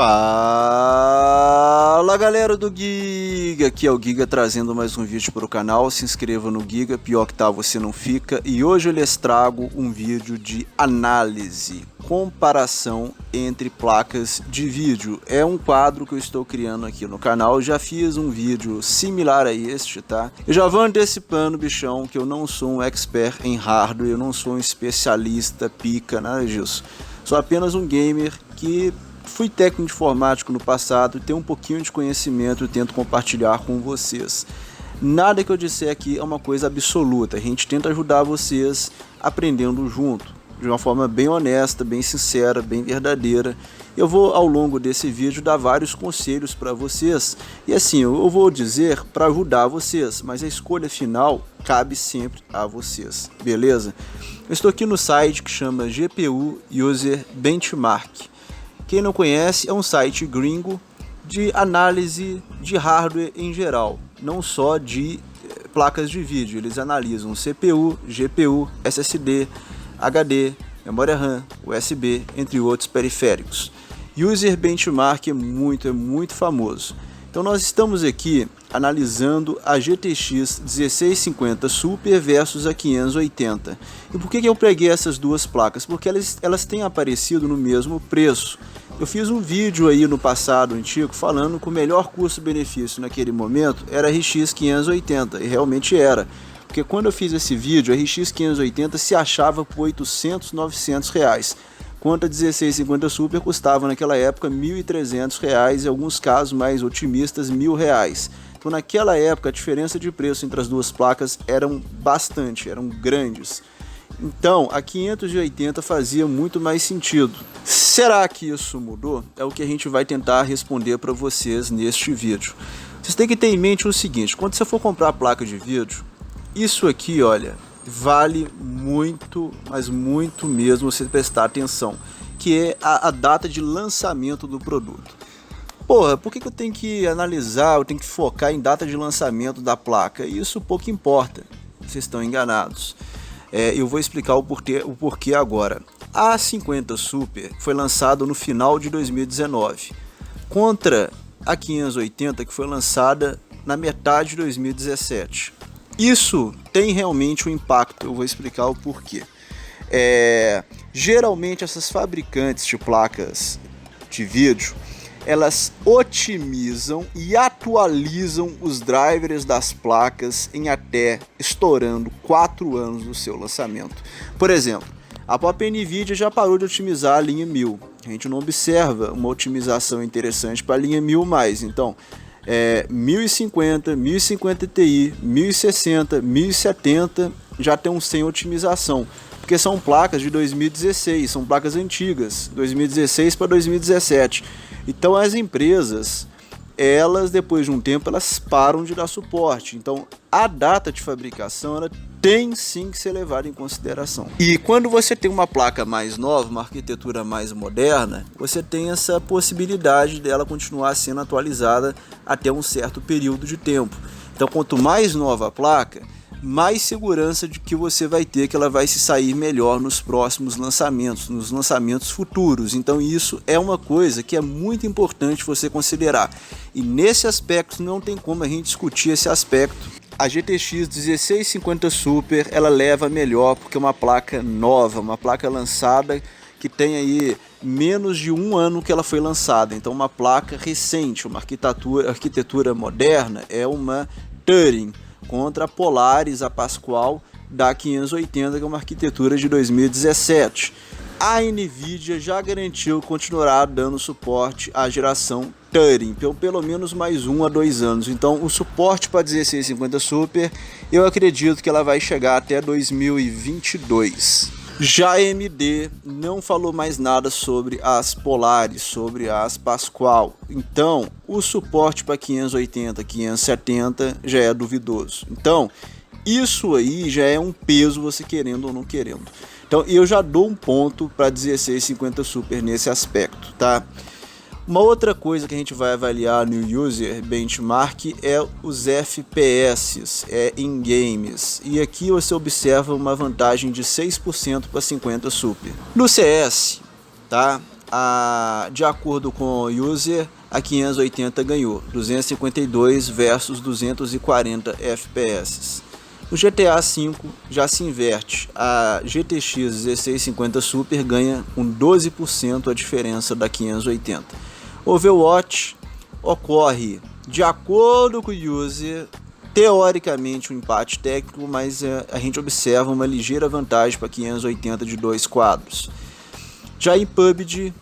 Fala galera do Giga, aqui é o Giga trazendo mais um vídeo para o canal. Se inscreva no Giga, pior que tá você não fica. E hoje eu lhes trago um vídeo de análise, comparação entre placas de vídeo. É um quadro que eu estou criando aqui no canal, eu já fiz um vídeo similar a este, tá? Eu já vou antecipando, bichão, que eu não sou um expert em hardware, eu não sou um especialista, pica, nada disso. Sou apenas um gamer que fui técnico de informático no passado, tenho um pouquinho de conhecimento e tento compartilhar com vocês. Nada que eu disser aqui é uma coisa absoluta, a gente tenta ajudar vocês aprendendo junto, de uma forma bem honesta, bem sincera, bem verdadeira. Eu vou ao longo desse vídeo dar vários conselhos para vocês, e assim, eu vou dizer para ajudar vocês, mas a escolha final cabe sempre a vocês, beleza? Eu estou aqui no site que chama GPU User Benchmark. Quem não conhece, é um site gringo de análise de hardware em geral, não só de placas de vídeo. Eles analisam CPU, GPU, SSD, HD, memória RAM, USB, entre outros periféricos. User Benchmark é muito famoso. Então nós estamos aqui analisando a GTX 1650 Super versus a 580. E por que eu peguei essas duas placas? Porque elas têm aparecido no mesmo preço. Eu fiz um vídeo aí no passado antigo falando que o melhor custo-benefício naquele momento era a RX 580, e realmente era. Porque quando eu fiz esse vídeo, a RX 580 se achava por 800, 900 reais. Quanto a 1650 Super custava naquela época R$ 1.300, em alguns casos mais otimistas, R$1.000. Então naquela época a diferença de preço entre as duas placas eram grandes. Então a 580 fazia muito mais sentido. Será que isso mudou? É o que a gente vai tentar responder para vocês neste vídeo. Vocês têm que ter em mente o seguinte: quando você for comprar a placa de vídeo, isso aqui, olha, vale muito, mas muito mesmo você prestar atenção, que é a data de lançamento do produto. Porra, por que eu tenho que analisar, eu tenho que focar em data de lançamento da placa? Isso pouco importa, vocês estão enganados. Eu vou explicar o porquê agora. A 50 Super foi lançada no final de 2019, contra a 580 que foi lançada na metade de 2017. Isso tem realmente um impacto, eu vou explicar o porquê. Geralmente essas fabricantes de placas de vídeo, elas otimizam e atualizam os drivers das placas em até estourando 4 anos do seu lançamento. Por exemplo, a própria Nvidia já parou de otimizar a linha 1000. A gente não observa uma otimização interessante para a linha 1000 mais. Então, 1050, 1050 Ti, 1060, 1070 já tem sem otimização. Porque são placas de 2016, são placas antigas, 2016 para 2017. Então as empresas, elas depois de um tempo, elas param de dar suporte. Então a data de fabricação, ela tem sim que ser levada em consideração. E quando você tem uma placa mais nova, uma arquitetura mais moderna, você tem essa possibilidade dela continuar sendo atualizada até um certo período de tempo. Então quanto mais nova a placa, mais segurança de que você vai ter, que ela vai se sair melhor nos próximos lançamentos, nos lançamentos futuros. Então isso é uma coisa que é muito importante você considerar. E nesse aspecto não tem como a gente discutir esse aspecto. A GTX 1650 Super, ela leva melhor porque é uma placa nova, uma placa lançada que tem aí menos de 1 ano que ela foi lançada. Então uma placa recente, uma arquitetura moderna, é uma Turing, contra a Polaris, a Pascal da 580, que é uma arquitetura de 2017. A Nvidia já garantiu continuar dando suporte à geração Turing, pelo menos mais 1 a 2 anos. Então o suporte para 1650 Super, eu acredito que ela vai chegar até 2022. Já a AMD não falou mais nada sobre as Polaris, sobre as Pascal. Então, o suporte para 580, 570 já é duvidoso. Então, isso aí já é um peso, você querendo ou não querendo. Então, eu já dou um ponto para 1650 Super nesse aspecto, tá? Uma outra coisa que a gente vai avaliar no User Benchmark é os FPS em games. E aqui você observa uma vantagem de 6% para 50 Super. No CS, tá? de acordo com o user, a 580 ganhou 252 versus 240 FPS. O GTA V já se inverte, a GTX 1650 Super ganha com 12% a diferença da 580. Overwatch ocorre de acordo com o user, teoricamente um empate técnico, mas a gente observa uma ligeira vantagem para 580 de 2 quadros. Já em PUBG,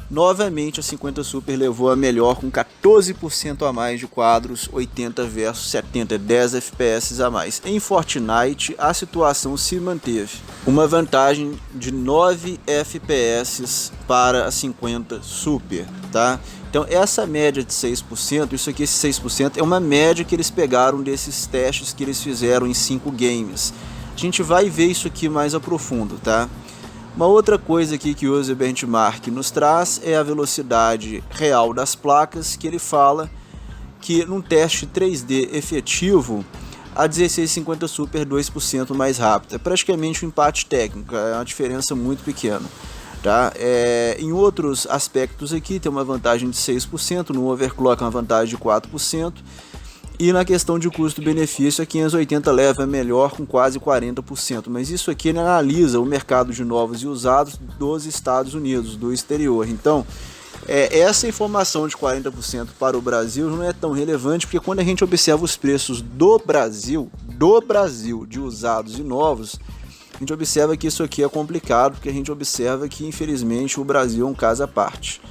novamente a 50 Super levou a melhor com 14% a mais de quadros, 80 versus 70, 10 FPS a mais. Em Fortnite a situação se manteve, uma vantagem de 9 FPS para a 50 Super, tá? Então essa média de 6%, esse 6% é uma média que eles pegaram desses testes que eles fizeram em 5 games. A gente vai ver isso aqui mais a profundo, tá? Uma outra coisa aqui que o User Benchmark nos traz é a velocidade real das placas, que ele fala que num teste 3D efetivo, a 1650 Super 2% mais rápida. É praticamente um empate técnico, é uma diferença muito pequena. Tá? Em outros aspectos aqui tem uma vantagem de 6%, no overclock uma vantagem de 4%. E na questão de custo-benefício, a 580 leva melhor com quase 40%. Mas isso aqui ele analisa o mercado de novos e usados dos Estados Unidos, do exterior. Então, essa informação de 40% para o Brasil não é tão relevante, porque quando a gente observa os preços do Brasil, de usados e novos, a gente observa que isso aqui é complicado, porque a gente observa que, infelizmente, o Brasil é um caso à parte.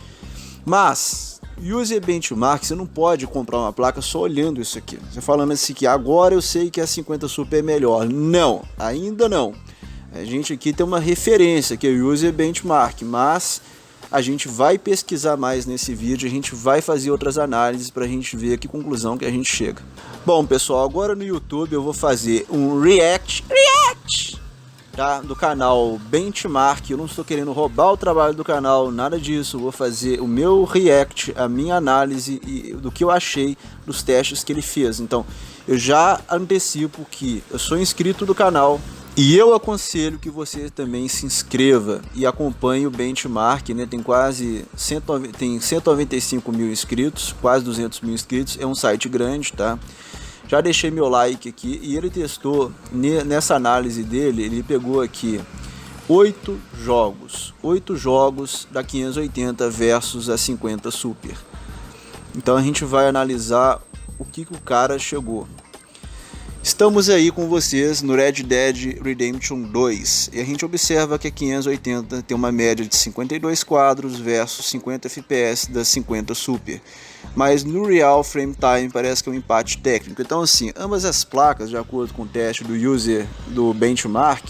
Mas User Benchmark, você não pode comprar uma placa só olhando isso aqui. Você falando assim que agora eu sei que a 50 Super é melhor. Não, ainda não. A gente aqui tem uma referência que é o User Benchmark, mas a gente vai pesquisar mais nesse vídeo, a gente vai fazer outras análises para a gente ver a que conclusão que a gente chega. Bom, pessoal, agora no YouTube eu vou fazer um react, tá, do canal Benchmark. Eu não estou querendo roubar o trabalho do canal, nada disso. Eu vou fazer o meu react, a minha análise do que eu achei dos testes que ele fez. Então, eu já antecipo que eu sou inscrito do canal e eu aconselho que você também se inscreva e acompanhe o Benchmark, né? Tem quase 195 mil inscritos, quase 200 mil inscritos. É um site grande, tá? Já deixei meu like aqui e ele testou, nessa análise dele, ele pegou aqui 8 jogos da 580 versus a 50 Super. Então a gente vai analisar o que o cara chegou. Estamos aí com vocês no Red Dead Redemption 2 e a gente observa que a 580 tem uma média de 52 quadros versus 50 FPS da 50 Super. Mas no Real Frame Time parece que é um empate técnico. Então assim, ambas as placas, de acordo com o teste do user do Benchmark,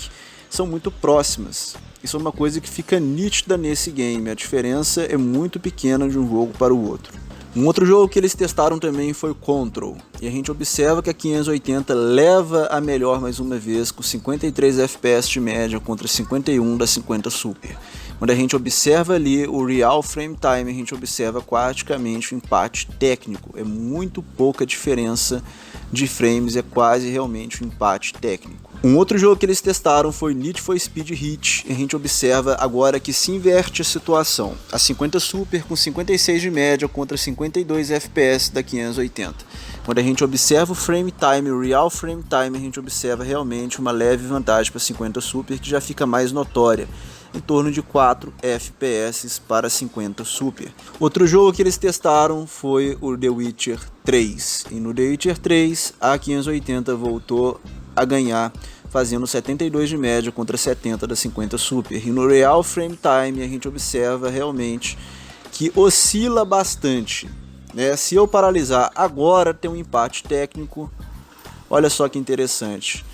são muito próximas. Isso é uma coisa que fica nítida nesse game, a diferença é muito pequena de um jogo para o outro. Um outro jogo que eles testaram também foi Control, e a gente observa que a 580 leva a melhor mais uma vez com 53 FPS de média contra 51 da 50 Super. Quando a gente observa ali o Real Frame Time, a gente observa praticamente um empate técnico, é muito pouca diferença de frames, é quase realmente um empate técnico. Um outro jogo que eles testaram foi Need for Speed Heat, e a gente observa agora que se inverte a situação. A 50 Super com 56 de média contra 52 FPS da 580. Quando a gente observa o Frame Time, o Real Frame Time, a gente observa realmente uma leve vantagem para a 50 Super, que já fica mais notória, em torno de 4 FPS para 50 Super. Outro jogo que eles testaram foi o The Witcher 3, e no The Witcher 3 a 580 voltou a ganhar, fazendo 72 de média contra 70 da 50 Super. E no Real Frame Time a gente observa realmente que oscila bastante, né? Se eu paralisar agora tem um empate técnico, olha só que interessante.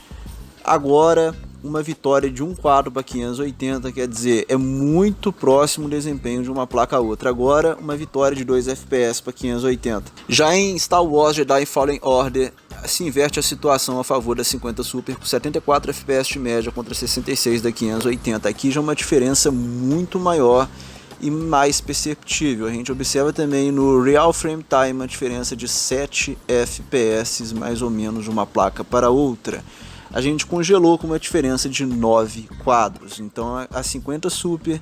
Agora uma vitória de 1 quadro para 580, quer dizer, é muito próximo o desempenho de uma placa a outra. Agora uma vitória de 2 FPS para 580. Já em Star Wars Jedi Fallen Order se inverte a situação a favor da 50 Super com 74 FPS de média contra 66 da 580. Aqui já é uma diferença muito maior e mais perceptível. A gente observa também no Real Frame Time uma diferença de 7 FPS mais ou menos de uma placa para outra. A gente congelou com uma diferença de 9 quadros. Então a 50 Super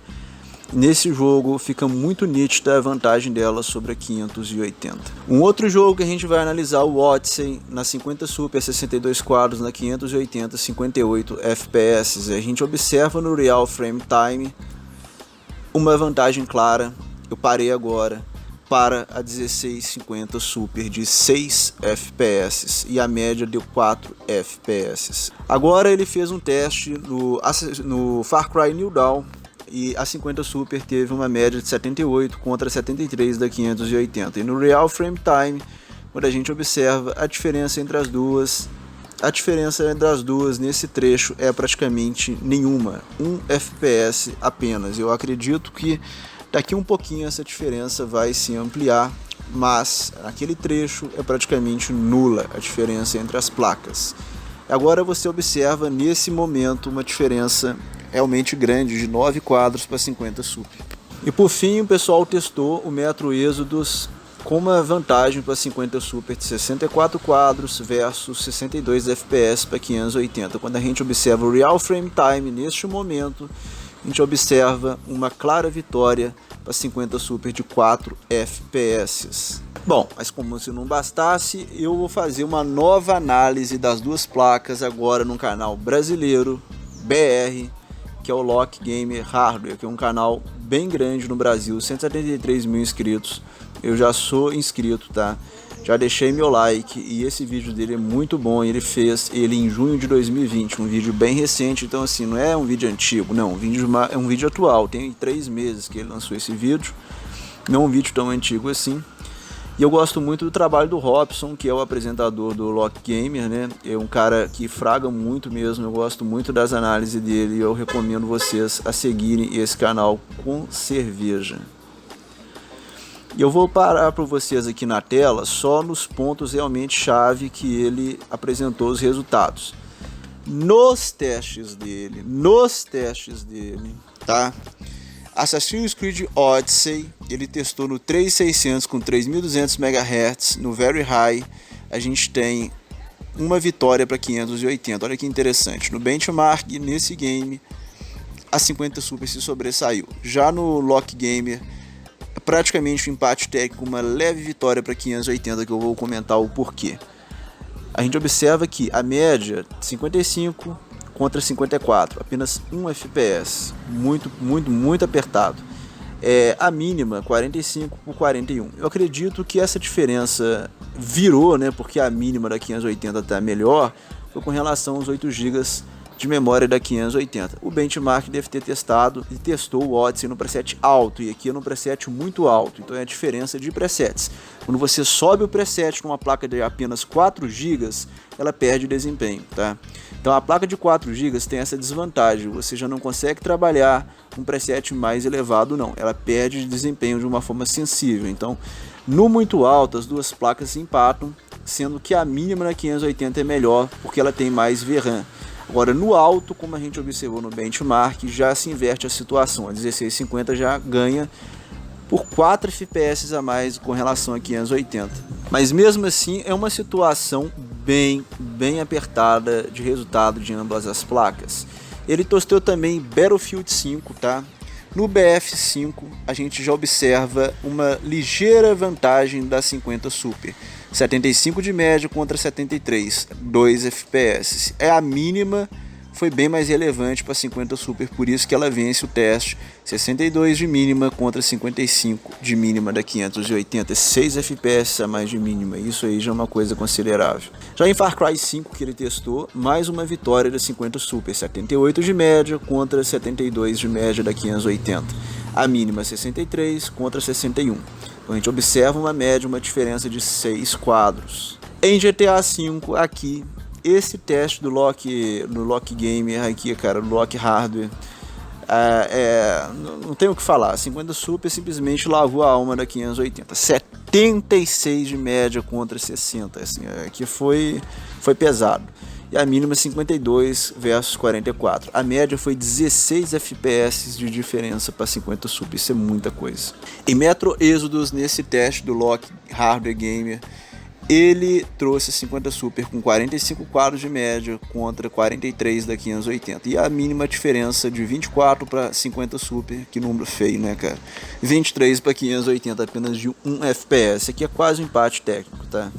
nesse jogo fica muito nítida a vantagem dela sobre a 580. Um outro jogo que a gente vai analisar, o Odyssey, na 50 Super, 62 quadros, na 580, 58 FPS. A gente observa no Real Frame Time uma vantagem clara. Eu parei agora para a 1650 Super de 6 FPS e a média deu 4 FPS. Agora ele fez um teste no Far Cry New Dawn e a 50 Super teve uma média de 78 contra 73 da 580. E no Real Frame Time, quando a gente observa a diferença entre as duas, nesse trecho é praticamente nenhuma, 1 FPS apenas. Eu acredito que daqui um pouquinho essa diferença vai se ampliar, mas naquele trecho é praticamente nula a diferença entre as placas. Agora você observa nesse momento uma diferença realmente grande de 9 quadros para 50 Super. E por fim o pessoal testou o Metro Exodus com uma vantagem para 50 Super de 64 quadros versus 62 FPS para 580. Quando a gente observa o Real Frame Time neste momento, a gente observa uma clara vitória para 50 Super de 4 FPS. Bom, mas como se não bastasse, eu vou fazer uma nova análise das duas placas agora no canal brasileiro, BR, que é o Lock Gamer Hardware, que é um canal bem grande no Brasil, 173 mil inscritos. Eu já sou inscrito, tá? Já deixei meu like e esse vídeo dele é muito bom. Ele fez ele em junho de 2020, um vídeo bem recente, então assim, não é um vídeo antigo, não, é um vídeo atual, tem 3 meses que ele lançou esse vídeo, não é um vídeo tão antigo assim. E eu gosto muito do trabalho do Robson, que é o apresentador do Lock Gamer, né? É um cara que fraga muito mesmo, eu gosto muito das análises dele e eu recomendo vocês a seguirem esse canal com cerveja. E eu vou parar para vocês aqui na tela só nos pontos realmente chave que ele apresentou os resultados. Nos testes dele, tá? Assassin's Creed Odyssey, ele testou no 3600 com 3200 MHz, no Very High a gente tem uma vitória para 580, olha que interessante. No benchmark, nesse game, a 50 Super se sobressaiu. Já no Lock Gamer, praticamente um empate técnico, uma leve vitória para 580, que eu vou comentar o porquê. A gente observa que a média 55 contra 54, apenas 1 FPS, muito apertado. A mínima 45 por 41. Eu acredito que essa diferença virou, né, porque a mínima da 580 está melhor, foi com relação aos 8 GB de memória da 580. O benchmark deve ter testado e testou o Odyssey no preset alto e aqui no preset muito alto, então é a diferença de presets. Quando você sobe o preset numa placa de apenas 4 GB, ela perde desempenho, tá? Então a placa de 4 GB tem essa desvantagem, você já não consegue trabalhar um preset mais elevado não, ela perde desempenho de uma forma sensível. Então no muito alto as duas placas se empatam, sendo que a mínima na 580 é melhor porque ela tem mais VRAM. Agora no alto, como a gente observou no benchmark, já se inverte a situação, a 1650 já ganha por 4 FPS a mais com relação a 580. Mas mesmo assim é uma situação bem apertada de resultado de ambas as placas. Ele testou também Battlefield 5, tá? No BF5 a gente já observa uma ligeira vantagem da 50 Super. 75 de média contra 73, 2 FPS. A mínima foi bem mais relevante para 50 Super, por isso que ela vence o teste. 62 de mínima contra 55 de mínima da 580, 6 FPS a mais de mínima, isso aí já é uma coisa considerável. Já em Far Cry 5 que ele testou, mais uma vitória da 50 Super, 78 de média contra 72 de média da 580. A mínima 63 contra 61. Então a gente observa uma média, uma diferença de 6 quadros. Em GTA V aqui, esse teste do Lock Gamer aqui, cara, do Lock Hardware, não tenho o que falar. 50 Super simplesmente lavou a alma da 580. 76 de média contra 60, assim, que foi pesado. E a mínima 52 versus 44. A média foi 16 FPS de diferença para 50 Super, isso é muita coisa. Em Metro Exodus, nesse teste do Lock Hardware Gamer, Ele trouxe 50 Super com 45 quadros de média contra 43 da 580. E a mínima diferença de 24 para 50 Super, que número feio, né, cara? 23 para 580, apenas de 1 FPS. Aqui é quase um empate técnico, tá?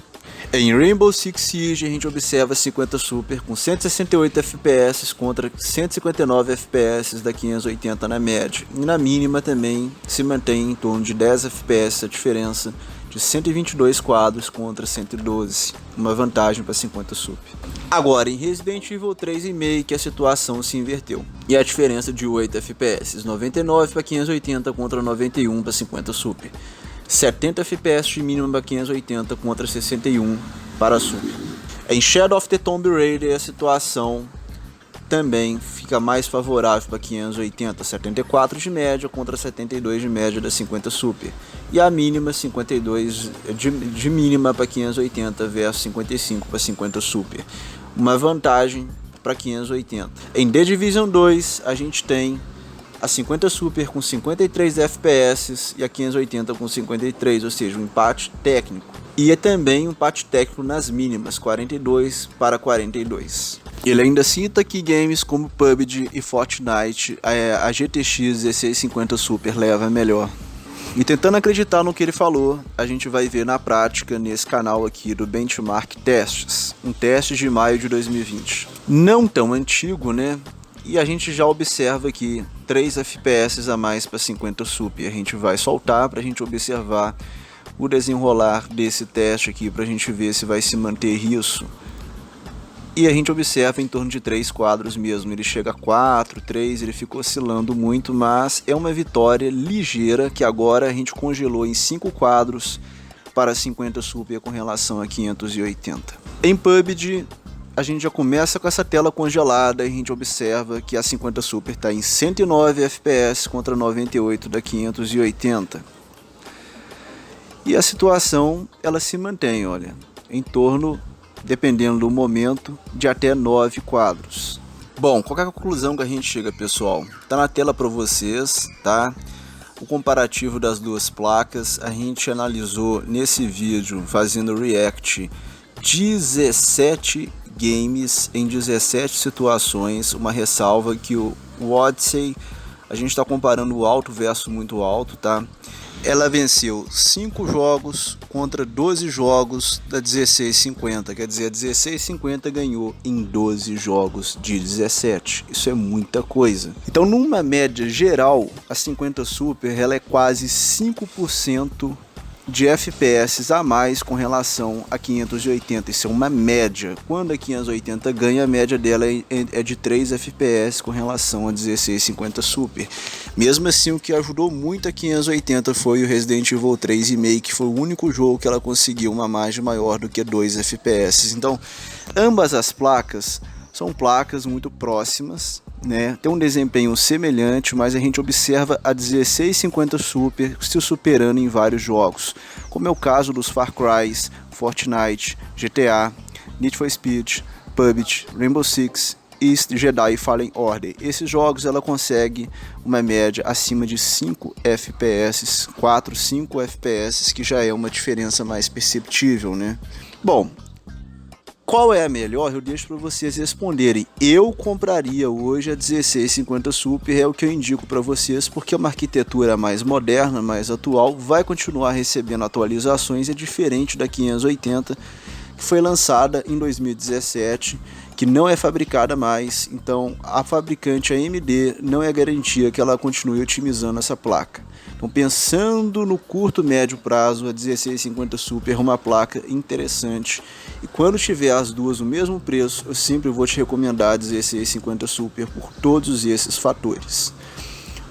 Em Rainbow Six Siege a gente observa 50 Super com 168 FPS contra 159 FPS da 580 na média. E na mínima também se mantém em torno de 10 FPS a diferença de 122 quadros contra 112, uma vantagem para 50 Super. Agora em Resident Evil 3 Remake que a situação se inverteu e a diferença de 8 FPS, 99 para 580 contra 91 para 50 Super. 70 FPS de mínima para 580 contra 61 para Super. Em Shadow of the Tomb Raider a situação também fica mais favorável para 580, 74 de média contra 72 de média da 50 Super. E a mínima 52 de mínima para 580 versus 55 para 50 Super. Uma vantagem para 580. Em The Division 2 a gente tem a 50 Super com 53 FPS e a 580 com 53, ou seja, um empate técnico. E é também um empate técnico nas mínimas, 42 para 42. Ele ainda cita que games como PUBG e Fortnite, a GTX 1650 Super leva melhor. E tentando acreditar no que ele falou, a gente vai ver na prática nesse canal aqui do Benchmark Tests, um teste de maio de 2020. Não tão antigo, né? E a gente já observa aqui 3 FPS a mais para 50 Super. A gente vai soltar para a gente observar o desenrolar desse teste aqui, para a gente ver se vai se manter isso. E a gente observa em torno de 3 quadros mesmo, ele chega a 4, 3, ele ficou oscilando muito, mas é uma vitória ligeira que agora a gente congelou em 5 quadros para 50 Super com relação a 580. Em PUBG a gente já começa com essa tela congelada e a gente observa que a 50 Super está em 109 FPS contra 98 da 580. E a situação ela se mantém, olha, em torno, dependendo do momento, de até 9 quadros. Bom, qual é a conclusão que a gente chega, pessoal? Tá na tela para vocês, tá? O comparativo das duas placas, a gente analisou nesse vídeo, fazendo react, 17 games em 17 situações, uma ressalva que o Odyssey, a gente está comparando o alto versus muito alto, tá? Ela venceu 5 jogos contra 12 jogos da 1650, quer dizer, a 1650 ganhou em 12 jogos de 17, isso é muita coisa. Então numa média geral, a 50 Super ela é quase 5% de FPS a mais com relação a 580, isso é uma média. Quando a 580 ganha, a média dela é de 3 FPS com relação a 1650 Super. Mesmo assim, o que ajudou muito a 580 foi o Resident Evil 3 Remake, que foi o único jogo que ela conseguiu uma margem maior do que 2 FPS. Então, ambas as placas são placas muito próximas, né? Tem um desempenho semelhante, mas a gente observa a 1650 Super se superando em vários jogos, como é o caso dos Far Cry, Fortnite, GTA, Need for Speed, PUBG, Rainbow Six e Jedi Fallen Order. Esses jogos ela consegue uma média acima de 5 FPS, 4, 5 FPS, que já é uma diferença mais perceptível, né? Bom, qual é a melhor? Eu deixo para vocês responderem. Eu compraria hoje a 1650 Super, é o que eu indico para vocês, porque é uma arquitetura mais moderna, mais atual, vai continuar recebendo atualizações, é diferente da 580, que foi lançada em 2017, que não é fabricada mais, então a fabricante, a AMD, não é garantia que ela continue otimizando essa placa. Então, pensando no curto médio prazo, a 1650 Super é uma placa interessante. E quando tiver as duas no mesmo preço, eu sempre vou te recomendar a 1650 Super por todos esses fatores.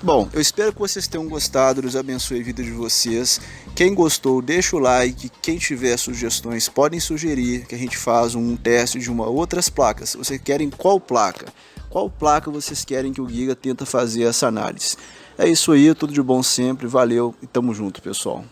Bom, eu espero que vocês tenham gostado, Deus abençoe a vida de vocês. Quem gostou, deixa o like. Quem tiver sugestões, podem sugerir que a gente faça um teste de outras placas. Vocês querem qual placa? Qual placa vocês querem que o Giga tenta fazer essa análise? É isso aí, tudo de bom sempre, valeu e tamo junto, pessoal.